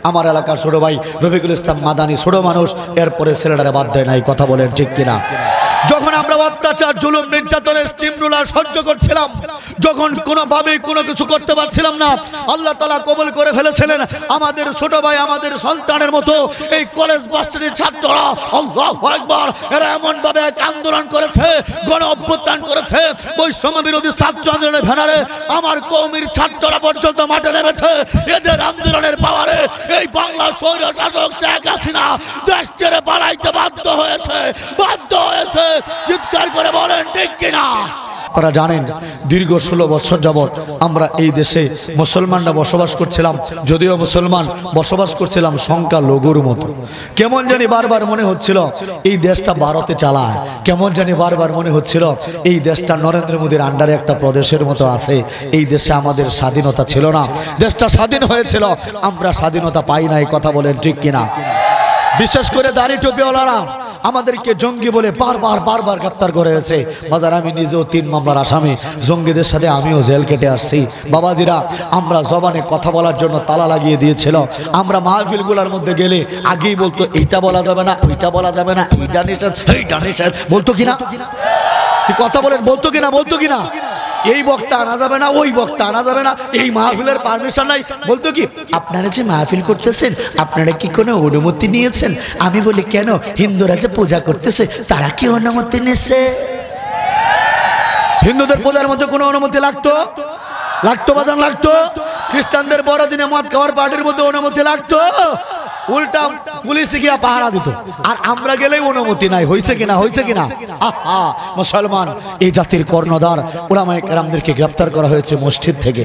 আমার এলাকার ছোট ভাই রফিকুল ইসলাম মাদানি ছোট মানুষ, এরপরে ছেলেটারে বাদ দেয় নাই। কথা বলেন ঠিক কিনা? যখন আমরা অত্যাচার জুলুম নির্যাতনের স্টিম রুলার সহ্য করছিলাম, যখন কোনোভাবেই কোনো কিছু করতে পারছিলাম না, আল্লাহ তাআলা কবুল করে ফেলেছিলেন আমাদের ছোট ভাই আমাদের সন্তানের মতো এই কলেজ ভার্সিটির ছাত্ররা। আল্লাহু আকবার। এরা এমন ভাবে এক আন্দোলন করেছে, গণ অভ্যুত্থান করেছে, বৈষম্য বিরোধী ছাত্র আন্দোলনের ব্যানারে আমার কওমির ছাত্ররা পর্যন্ত মাঠে নেমেছে। এদের আন্দোলনের পাওয়ারে এই বাংলার স্বৈর শাসক শেখ হাসিনা দেশ ছেড়ে পালাইতে বাধ্য হয়েছে। চিৎকার করে বলেন ঠিক কিনা? আপনারা জানেন দীর্ঘ 16 বছর যাবৎ আমরা এই দেশে মুসলমানরা বসবাস করছিলাম। যদিও মুসলমান বসবাস করছিলাম সংখ্যা লঘুর মতো। কেমন জানি বারবার মনে হচ্ছিল এই দেশটা ভারতে চালায়, কেমন জানি বারবার মনে হচ্ছিল এই দেশটা নরেন্দ্র মোদীর আন্ডারে একটা প্রদেশের মতো আছে। এই দেশে আমাদের স্বাধীনতা ছিল না, দেশটা স্বাধীন হয়েছিল, আমরা স্বাধীনতা পাই নাই। কথা বলেন ঠিক কিনা? বিশেষ করে দাড়ি টুপিওয়ালারা আমাদেরকে জঙ্গি বলে বারবার গ্রেফতার করে হয়েছে। বাজার আমি নিজেও 3 মামলার আসামি, জঙ্গিদের সাথে আমিও জেল কেটে আসছি। বাবাজিরা, আমরা জবানে কথা বলার জন্য তালা লাগিয়ে দিয়েছিল। আমরা মাহফিলগুলোর মধ্যে গেলে আগেই বলতো এইটা বলা যাবে না, ওইটা বলা যাবে না, এইটা নিষেধ, এইটা নিষেধ, বলতো কিনা? কথা বলেন, বলতো কিনা? এই বক্তা আনা যাবে না, ওই বক্তা আনা যাবে না, এই মাহফিলের পারমিশন নাই। বলতো কি, আপনারা যে মাহফিল করতেছেন আপনারা কি কোনো অনুমতি নিয়েছেন? আমি বলি কেন, হিন্দুরা যে পূজা করতেছে তারা কি অনুমতি নিয়েছে? হিন্দুদের পূজার মধ্যে কোনো অনুমতি লাগতো বাজান, লাগতো? খ্রিস্টানদের বড়দিনে মদ খাওয়ার পার্টির মধ্যে অনুমতি লাগতো? উল্টা পুলিশ গিয়া পাহারা দিত, আর আমরা গেলেই অনুমতি নাই। হয়েছে কিনা? মুসলমান এই জাতির কর্ণধার উলামায়ে কেরামদেরকে গ্রেফতার করা হয়েছে, মসজিদ থেকে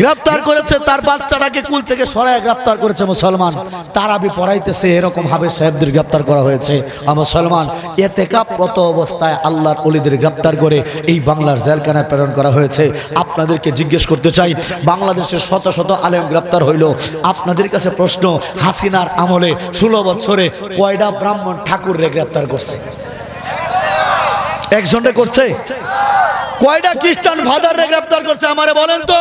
গ্রেফতার করেছে, তার বাচ্চাটাকে কুল থেকে সরায় গ্রেফতার করেছে মুসলমান। তারাবি পড়াইতেছে এরকম হাফেজ সাহেবদের গ্রেফতার করা হয়েছে। মুসলমান ইতিকাফরত অবস্থায় আল্লাহর ওলিদের গ্রেফতার করে এই বাংলার জেলখানায় প্রেরণ করা হয়েছে। আপনাদেরকে জিজ্ঞেস করতে চাই, বাংলাদেশের শত শত আলেম গ্রেফতার হইল, আপনাদের কাছে প্রশ্ন, হাসিনার আমলে 16 বছরে কয়টা ব্রাহ্মণ ঠাকুররে গ্রেফতার করছে? একজনে করছে? কয়টা খ্রিস্টান ফাদাররে গ্রেফতার করছে আমারে বলেন তো?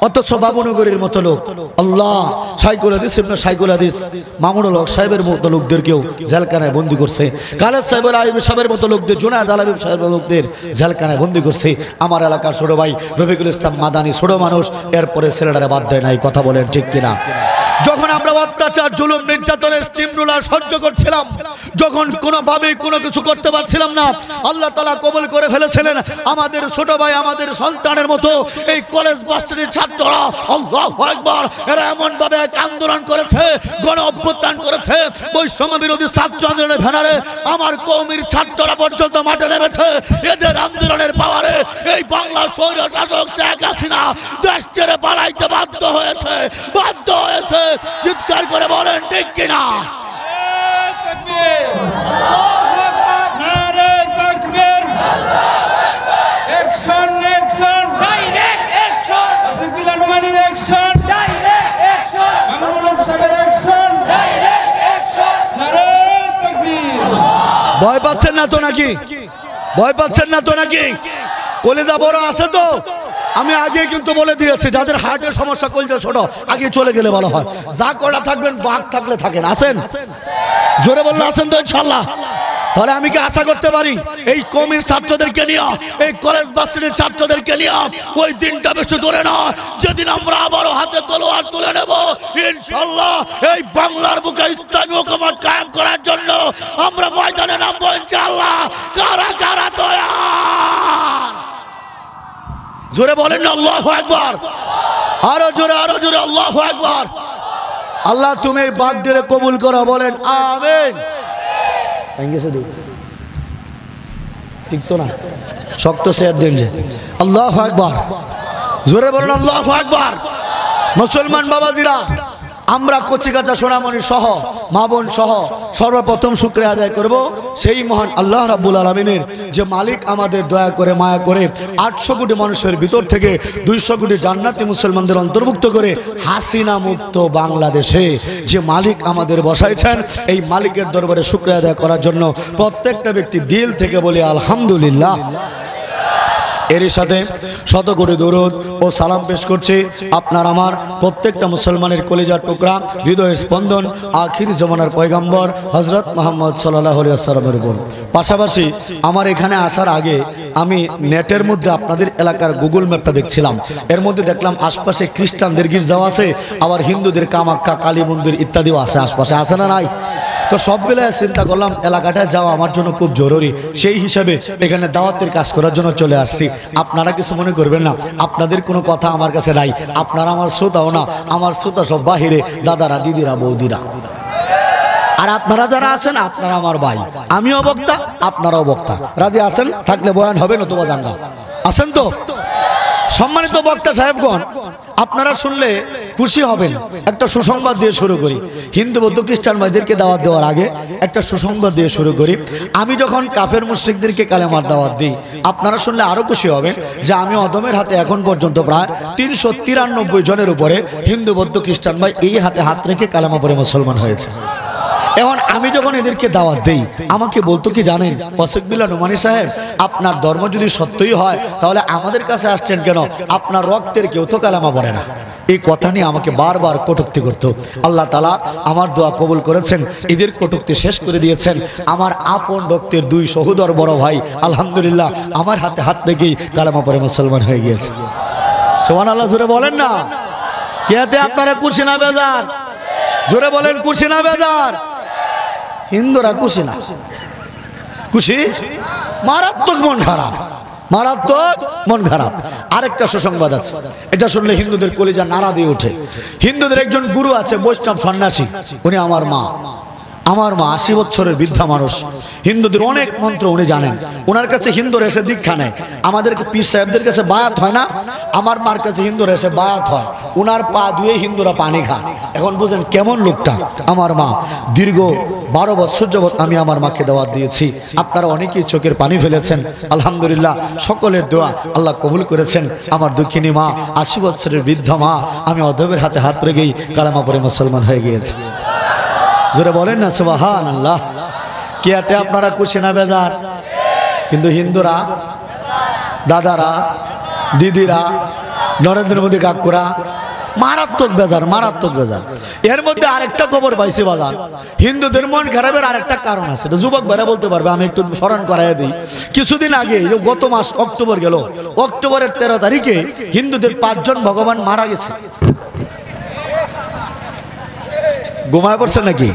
অথচ বাবুনগরের মতো লোক, আল্লাহ সাইকুল হাদিস ইবনে সাইকুল হাদিস মামুনুল হক সাহেবের মতো লোকদেরকেও জেলখানায় বন্দী করছে। খালেদ সাহেবের আইবি সাহেবের মতো লোকদের, জুনায়েদ আলাবি সাহেবের লোকদের জেলখানায় বন্দী করছে। আমার এলাকার ছোট ভাই রফিকুল ইসলাম মাদানি ছোট মানুষ, এরপরে ছেলেটারে বাদ দেয় নাই। কথা বলেন ঠিক কিনা? যখন আমরা অত্যাচার জুলুম নির্যাতনের স্টিম রুলার সহ্য করছিলাম, যখন কোনোভাবেই কোনো কিছু করতে পারছিলাম না, আল্লাহ তাআলা কবুল করে ফেলেছিলেন আমাদের ছোট ভাই আমাদের সন্তানের মতো এই কলেজ ভার্সিটির ছাত্ররা। আল্লাহু আকবার। এরা এমন ভাবে এক আন্দোলন করেছে, গণ অভ্যুত্থান করেছে, বৈষম্য বিরোধী ছাত্র আন্দোলনের ব্যানারে আমার কওমির ছাত্ররা পর্যন্ত মাঠে নেমেছে। এদের আন্দোলনের পাওয়ারে এই বাংলার স্বৈর শাসক শেখ হাসিনা দেশ ছেড়ে পালাইতে বাধ্য হয়েছে। চিৎকার করে বলেন ঠিক কিনা? ভয় পাচ্ছেন না তো নাকি? কলেজা বড় আছে তো? আমি আগে কিন্তু বলে দিয়েছি, যাদের হার্টের সমস্যা, কলিজা ছোট, আগে চলে গেলে ভালো হয়। যা করা থাকবেন, বাঘ থাকলে থাকেন। আছেন? জোরে বললে আছেন তো ইনশাআল্লাহ? তাহলে আমি কি আশা করতে পারি এই কওমির ছাত্রদেরকে নিয়ে, এই কলেজ ভার্সিটির ছাত্রদেরকে নিয়ে ওই দিনটা বেশি দূরে না, যেদিন আমরা আবারও হাতে তলোয়ার তুলে নেব ইনশাআল্লাহ। এই বাংলার বুকে ইসলামী হুকুমত কায়েম করার জন্য আমরা ময়দানে নামবো ইনশাআল্লাহ। কারা কারা তৈরি? জোরে বলেন না আল্লাহু আকবার। আরো জোরে আল্লাহু আকবার। আল্লাহ তুমি এই বাদ দিলে কবুল করো, বলেন আমিন। ঠিক তো না? শক্ত শেয়ার দেন যে আল্লাহু আকবার। জোরে বলেন আল্লাহু আকবার। মুসলমান বাবাজিরা, আমরা কচিকাচা সোনামণি সহ মা বোন সহ সর্বপ্রথম শুকরিয়া আদায় করব সেই মহান আল্লাহ রাব্বুল আলামিনের, যে মালিক আমাদের দয়া করে মায়া করে 800 কোটি মানুষের ভিতর থেকে 200 কোটি জান্নাতি মুসলমানদের অন্তর্ভুক্ত করে হাসিনা মুক্ত বাংলাদেশে যে মালিক আমাদের বসাইছেন, এই মালিকের দরবারে শুকরিয়া আদায় করার জন্য প্রত্যেকটা ব্যক্তি দিল থেকে বলি আলহামদুলিল্লাহ। এরই সাথে শত কোটি দরুদ ও সালাম পেশ করছি আপনার আমার প্রত্যেকটা মুসলমানের কলিজার টুকরা, হৃদয়ের স্পন্দন, আখির জমানার পয়গম্বর হযরত মুহাম্মদ সাল্লাল্লাহু আলাইহি ওয়াসাল্লামের উপর। পাশাপাশি আমার এখানে আসার আগে আমি নেটের মধ্যে আপনাদের এলাকার গুগল ম্যাপটা দেখছিলাম। এর মধ্যে দেখলাম আশপাশে খ্রিস্টানদের গির্জাও আছে, আবার হিন্দুদের কামাখ্যা, কালী মন্দির ইত্যাদিও আছে আশপাশে, আছে না নাই? তো সব বেলায় চিন্তা করলাম এলাকাটায় যাওয়া আমার জন্য খুব জরুরি। সেই হিসাবে এখানে দাওয়াতের কাজ করার জন্য চলে আসছি। আপনারা কিছু মনে করবেন না, আপনাদের কোনো কথা আমার কাছে নাই। আপনারা আমার শ্রোতাও না, আমার শ্রোতা সব বাহিরে, দাদারা, দিদিরা, বৌদিরা। আর আপনারা যারা আছেন আপনারা আমার ভাই, আমিও বক্তা, আপনারাও বক্তা। রাজি আছেন? থাকলে বয়ান হবে, নতুবা জানগা। আছেন তো? সম্মানিত বক্তা সাহেবগণ, আপনারা শুনলে খুশি হবেন। একটা সুসংবাদ দিয়ে শুরু করি। হিন্দু বৌদ্ধ খ্রিস্টান ভাইদেরকে দাওয়াত দেওয়ার আগে একটা সুসংবাদ দিয়ে শুরু করি। আমি যখন কাফের মুশরিকদেরকে কালেমার দাওয়াত দিই, আপনারা শুনলে আরো খুশি হবেন যে আমি অদমের হাতে এখন পর্যন্ত প্রায় 393 জনের উপরে হিন্দু বৌদ্ধ খ্রিস্টান ভাই এই হাতে হাত রেখে কালেমা পড়ে মুসলমান হয়েছে। এখন আমি যখন এদেরকে দাওয়াত দেই, আমাকে বলতো কি জানেন, ওয়াসিক বিল্লাহ নোমানী সাহেব, আপনার ধর্ম যদি সত্যই হয় তাহলে আমাদের কাছে আসছেন কেন? আপনার রক্তের কেউ তো কালেমা পড়ে না। এই কথা নিয়ে আমাকে বারবার কটূক্তি করতো। আল্লাহ তাআলা আমার দোয়া কবুল করেছেন, এদের কটূক্তি শেষ করে দিয়েছেন। আমার আপন রক্তের দুই সহোদর বড় ভাই আলহামদুলিল্লাহ আমার হাতে হাত রেখেই কালেমা পড়ে মুসলমান হয়ে গিয়েছে। সুবহানাল্লাহ, জোরে বলেন না। কেতে আপনারা খুশি না বেজার? জোরে বলেন, খুশি না বেজার? হিন্দুরা খুশি না? খুশি? মারাত্মক মন খারাপ, মারাত্মক মন খারাপ। আরেকটা সুসংবাদ আছে, এটা শুনলে হিন্দুদের কলিজা নাড়া দিয়ে ওঠে। হিন্দুদের একজন গুরু আছে, বৈষ্ণব সন্ন্যাসী, উনি আমার মা। আমার মা 80 বছরের বৃদ্ধা মানুষ। হিন্দুদের অনেক মন্ত্র উনি জানেন। ওনার কাছে হিন্দুরা এসে দীক্ষা নেয়। আমাদের পীর সাহেবদের কাছে বায়াত হয় না, আমার মার কাছে হিন্দুরা এসে বায়াত হয়। ওনার পা ধুয়ে হিন্দুরা পানি খায়। এখন বুঝেন কেমন লোকটা আমার মা। দীর্ঘ 12 বছর যাবৎ আমি আমার মাকে দাওয়াত দিয়েছি। আপনারা অনেকেই চোখের পানি ফেলেছেন। আলহামদুলিল্লাহ, সকলের দোয়া আল্লাহ কবুল করেছেন। আমার দুঃখিনী মা, 80 বছরের বৃদ্ধা মা, আমি অধবের হাতে হাত রেখেই কালেমা পড়ে মুসলমান হয়ে গিয়েছি। জোরে বলেন না সুবহানাল্লাহ। কিয়াতে আপনারা খুশি না বেজার? কিন্তু হিন্দুরা, দাদারা, দিদিরা, নরেন্দ্র মোদী কাকুরা মারাত্মক বেজার, মারাত্মক বেজার। এর মধ্যে আরেকটা খবর পাইছি বাজার, হিন্দুদের মন খারাপের আরেকটা কারণ আছে। যুবক ভাইরা বলতে পারবে, আমি একটু স্মরণ করাই দিই। কিছুদিন আগে গত মাস অক্টোবর গেল, অক্টোবরের 13 তারিখে হিন্দুদের 5 জন ভগবান মারা গেছে। ঘুমায় পড়ছেন নাকি?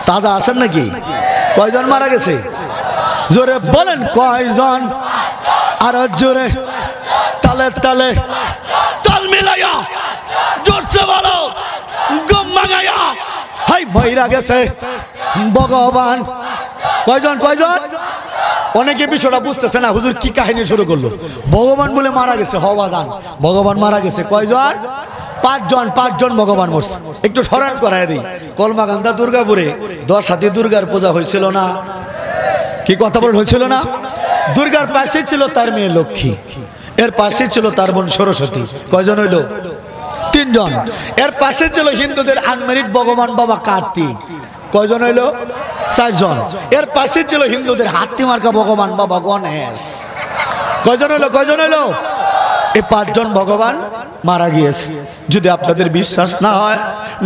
তাজা আছেন নাকি? কয়জন মারা গেছে? জোরে বলেন কয়জন? আর জোরে তালে তালে তাল মিলাইয়া জোরসে বলো, গম মাগাইয়া হাই মইরা গেছে ভগবান। কয়জন? কয়জন? অনেকে বিষয়টা বুঝতেছে না, হুজুর কি কাহিনী শুরু করলো। ভগবান বলে মারা গেছে, হওয়া যান ভগবান মারা গেছে। কয়জন? 5 জন। 5 জন ভগবান মরছে। একটু স্মরণ করায় দিই, কলমাকান্দা দুর্গাপুরে 10 হাতি দুর্গার পূজা হয়েছিল না? কি কথা বলেন, হয়েছিল না? দুর্গার পাশে ছিল তার মেয়ে লক্ষ্মী, এর পাশে ছিল তার বোন সরস্বতী। কয়জন হইল? 3 জন। এর পাশে ছিল হিন্দুদের আনমেরিড ভগবান বাবা কার্তিক। কয়জন হইল? 4 জন। এর পাশে ছিল হিন্দুদের হাতি মার্কা ভগবান বাবা গণেশ। কয়জন হইল? কয়জন হইল? এই 5 জন ভগবান মারা গিয়েছে। যদি আপনাদের বিশ্বাস না হয়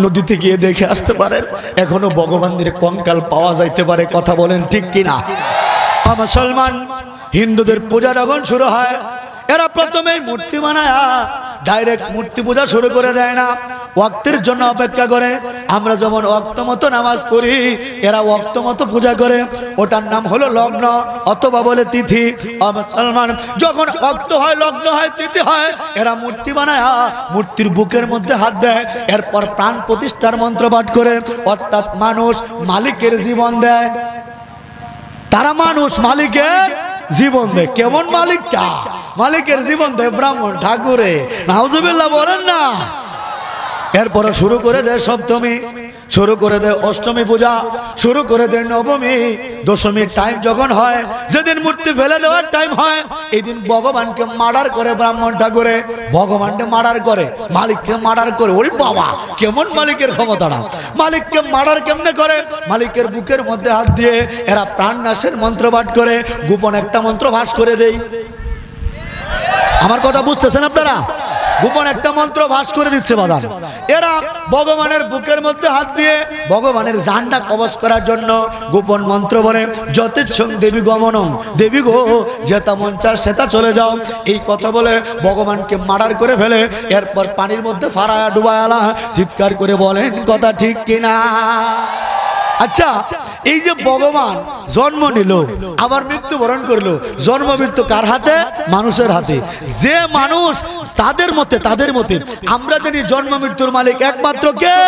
নদীতে গিয়ে দেখে আসতে পারেন, এখনো ভগবানদের কঙ্কাল পাওয়া যাইতে পারে। কথা বলেন ঠিক কিনা? মুসলমান হিন্দুদের পূজা যখন শুরু হয়, এরা প্রথমেই মূর্তি বানায়, ডাইরেক্ট মূর্তি পূজা শুরু করে দেয় না, ওয়াক্তের জন্য অপেক্ষা করে। আমরা যেমন ওয়াক্ত মতো নামাজ পড়ি, এরা ওয়াক্ত মতো পূজা করে। ওটার নাম হলো লগ্ন অথবা বলে তিথি। মুসলমান যখন ওয়াক্ত হয়, লগ্ন হয়, তিথি হয়, এরা মূর্তি বানায়, মূর্তির বুকের মধ্যে হাত দেয়, এরপর প্রাণ প্রতিষ্ঠার মন্ত্র পাঠ করে, অর্থাৎ মানুষ মালিকের জীবন দেয়। তারা মানুষ মালিকের জীবন দেয়। কেমন মালিকটা? মালিকের জীবন দেয় ব্রাহ্মণ ঠাকুরে। নাউজুবিল্লাহ বলেন না। এরপরে শুরু করে দেয় সপ্তমী, শুরু করে দেয় অষ্টমী পূজা, শুরু করে দেয় নবমী, দশমীর টাইম যখন হয়, যেদিন মূর্তি ফেলে দেওয়ার টাইম হয়, এই দিন ভগবানকে মার্ডার করে ব্রাহ্মণ ঠাকুরে। ভগবানকে মার্ডার করে, মালিককে মার্ডার করে। ওরে বাবা, কেমন মালিকের ক্ষমতাটা! মালিককে মার্ডার কেমনে করে? মালিকের বুকের মধ্যে হাত দিয়ে এরা প্রাণ নাশের মন্ত্র পাঠ করে, গোপন একটা মন্ত্র ভাস করে দেয়। আমার কথা বুঝতেছেন আপনারা? গোপন একটা মন্ত্র ভাস করে দিচ্ছে বাদান। এরা ভগবানের বুকের মধ্যে হাত দিয়ে ভগবানের জানটা কবজ করার জন্য গোপন মন্ত্র বলে, যতেচ্ছং দেবী গমনম, দেবী গো যেটা মন চায় সেটা চলে যাও, এই কথা বলে ভগবানকে মার্ডার করে ফেলে। এরপর পানির মধ্যে ফারায়া ডুবায়ালা, চিৎকার করে বলেন কথা ঠিক কিনা? আচ্ছা, এই যে ভগবান জন্ম নিল আবার মৃত্যুবরণ করলো, জন্ম মৃত্যু কার হাতে? মানুষের হাতে। যে মানুষ তাদের মতে আমরা জানি জন্ম মৃত্যুর মালিক একমাত্র কে?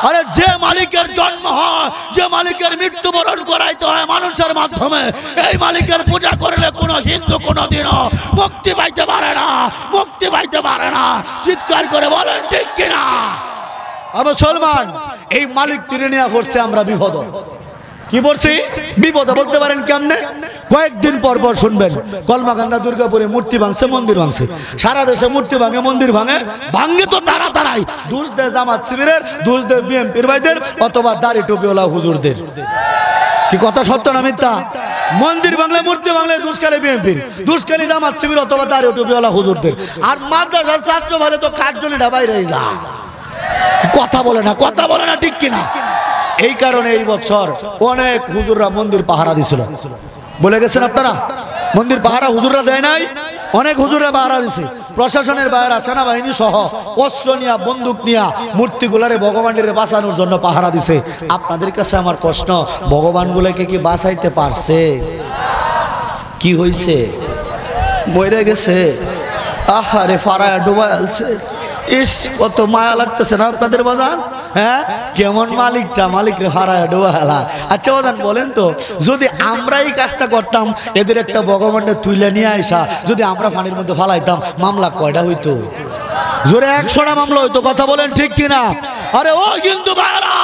আরে যে মালিকের জন্ম হয়, যে মালিকের মৃত্যুবরণ করাইতে হয় মানুষের মাধ্যমে, এই মালিকের পূজা করলে কোনো হিন্দু কোনোদিনও মুক্তি পাইতে পারে না, মুক্তি পাইতে পারে না। চিৎকার করে বলেন ঠিক কিনা? মুসলমান, এই মালিক তীরে নেওয়া করছে আমরা বিপদ। কি বলছি? বিপদ বলতে পারেন কেমনে? কয়েকদিন পর পর শুনবেন কলমাকান্দা দুর্গাপুরে মূর্তি ভাঙছে, মন্দির ভাঙছে। সারা দেশে মূর্তি ভাঙে, মন্দির ভাঙে। ভাঙে তো তারাই দোষ দেয় জামাত শিবিরের, দোষ দেয় বিএনপির ভাইদের অথবা দাড়ি টুপিওয়ালা হুজুরদের। কি কথা সত্য না মিথ্যা? মন্দির বাংলা মূর্তি বাংলায় দুষ্কারে বিএনপির, দুষ্কারী জামাত শিবির অথবা দাড়ি টুপিওয়ালা হুজুরদের। আর মাদ্রাসার ছাত্র ভালে তো কাঠজনীটা বাইরে যায়। কথা বলে না, কথা বলে না, ঠিক কিনা? এই কারণে এই বছর অনেক হুজুররা মন্দির পাহারা দিছিল। বলে গেছেন আপনারা? মন্দির পাহারা হুজুররা দেয় নাই, অনেক হুজুররা পাহারা দিছে। প্রশাসনের বাইরে সেনাবাহিনী সহ অস্ত্র নিয়া, বন্দুক নিয়া মূর্তিগুলারে ভগবানের বাঁচানোর জন্য পাহারা দিছে। আপনাদের কাছে আমার প্রশ্ন, ভগবানগুলোকে কি বাঁচাইতে পারছে? কি হইছে? মরে গেছে। আহারে ফারায়া ডুবায় আলছে। ইস, কত মায়া লাগতেছে না আপনাদের বাজান? হ্যাঁ, কেমন মালিকটা, মালিক রে হারায় ডোয়া হেলা। আচ্ছা বাজান বলেন তো, যদি আমরা এই কাজটা করতাম, এদের একটা ভগবানটা তুইলে নিয়ে আইসা যদি আমরা পানির মধ্যে ফালাইতাম, মামলা কয়টা হইতো? জোরে 100টা মামলা হইতো। কথা বলেন ঠিক কিনা? আরে ও হিন্দু ভাইরা,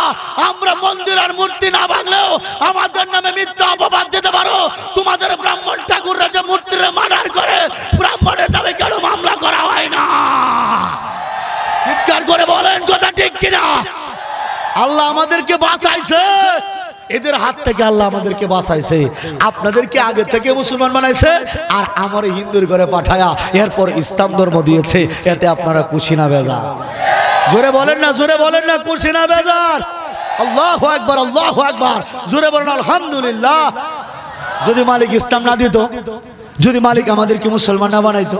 আমরা মন্দির আর মূর্তি না ভাঙলেও আমাদের নামে মিথ্যা অপবাদ দিতে পারো। তোমাদের ব্রাহ্মণ ঠাকুররা যে মূর্তির মার্ডার করে, ব্রাহ্মণের নামে কেন মামলা করা হয় না? চিৎকার করে বলেন কথা ঠিক কিনা? আল্লাহ আমাদেরকে বাঁচাইছে, এদের হাত থেকে আল্লাহ আমাদেরকে বাঁচাইছে। আপনাদেরকে আগে থেকে মুসলমান বানাইছে আর আমার হিন্দুর ঘরে পাঠায়া এরপর ইসলাম ধর্ম দিয়েছে। এতে আপনারা খুশি না বেজার? জোরে বলেন না, জোরে বলেন না, খুশি না বেজার? আল্লাহু আকবার, আল্লাহু আকবার। জোরে বলেন আলহামদুলিল্লাহ। যদি মালিক ইসলাম না দিত, যদি মালিক আমাদেরকে মুসলমান না বানাইতো,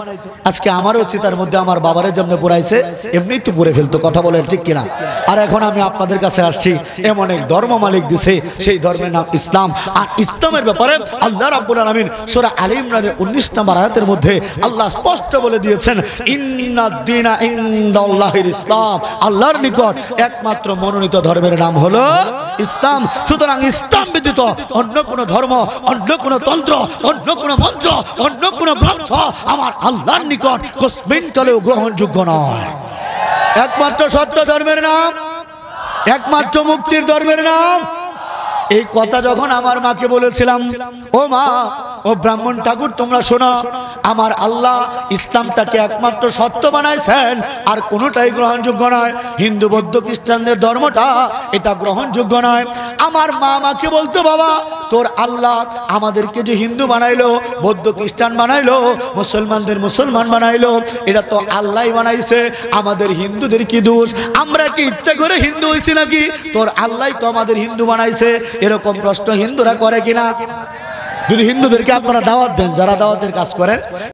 আজকে আমারও চিতার মধ্যে আমার বাবারে যেমন পুরাইছে এমনি তো পুরে ফেলতো। কথা বলেন ঠিক কিনা? আর এখন আমি আপনাদের কাছে আসছি, এমন এক ধর্ম মালিক দিছে, সেই ধর্মের নাম ইসলাম। আর ইসলামের ব্যাপারে আল্লাহ রাব্বুল আলামিন সূরা আলে ইমরানের 19 নম্বর আয়াতের মধ্যে আল্লাহ স্পষ্ট বলে দিয়েছেন, ইন্নাদ দীনা ইনদাল্লাহিল ইসলাম। আল্লাহর নিকট একমাত্র মনোনীত ধর্মের নাম হলো ইসলাম। সুতরাং ইসলাম ব্যতীত অন্য কোন ধর্ম, অন্য কোন তন্ত্র, অন্য কোন মন্ত্র, অন্য কোন গ্রন্থ আমার আল্লাহর নিকট কোসমিন কালেও গ্রহণযোগ্য নয়। একমাত্র সত্য ধর্মের নাম, একমাত্র মুক্তির ধর্মের নাম। এই কথা যখন আমার মাকে বলেছিলাম, ও মা, ও ব্রাহ্মণ ঠাকুর তোমরা শোনো, আমার আল্লাহ ইসলামটাকে একমাত্র সত্য বানাইছেন, আর কোনোটাই গ্রহণযোগ্য নয়। হিন্দু বৌদ্ধ খ্রিস্টানদের ধর্মটা এটা গ্রহণযোগ্য নয়। আমার মা আমাকে বলতো, বাবা তোর আল্লাহ আমাদেরকে যে হিন্দু বানাইলো, বৌদ্ধ খ্রিস্টান বানাইলো, মুসলমানদের মুসলমান বানাইলো, এটা তো আল্লাহই বানাইছে, আমাদের হিন্দুদের কি দোষ? আমরা কি ইচ্ছা করে হিন্দু হইছি নাকি? তোর আল্লাহই তো আমাদের হিন্দু বানাইছে। এরকম প্রশ্ন হিন্দুরা করে কিনা? যদি হিন্দুদেরকে আপনারা দাওয়াত দেন, যারা দাওয়াতের কাজ করেন,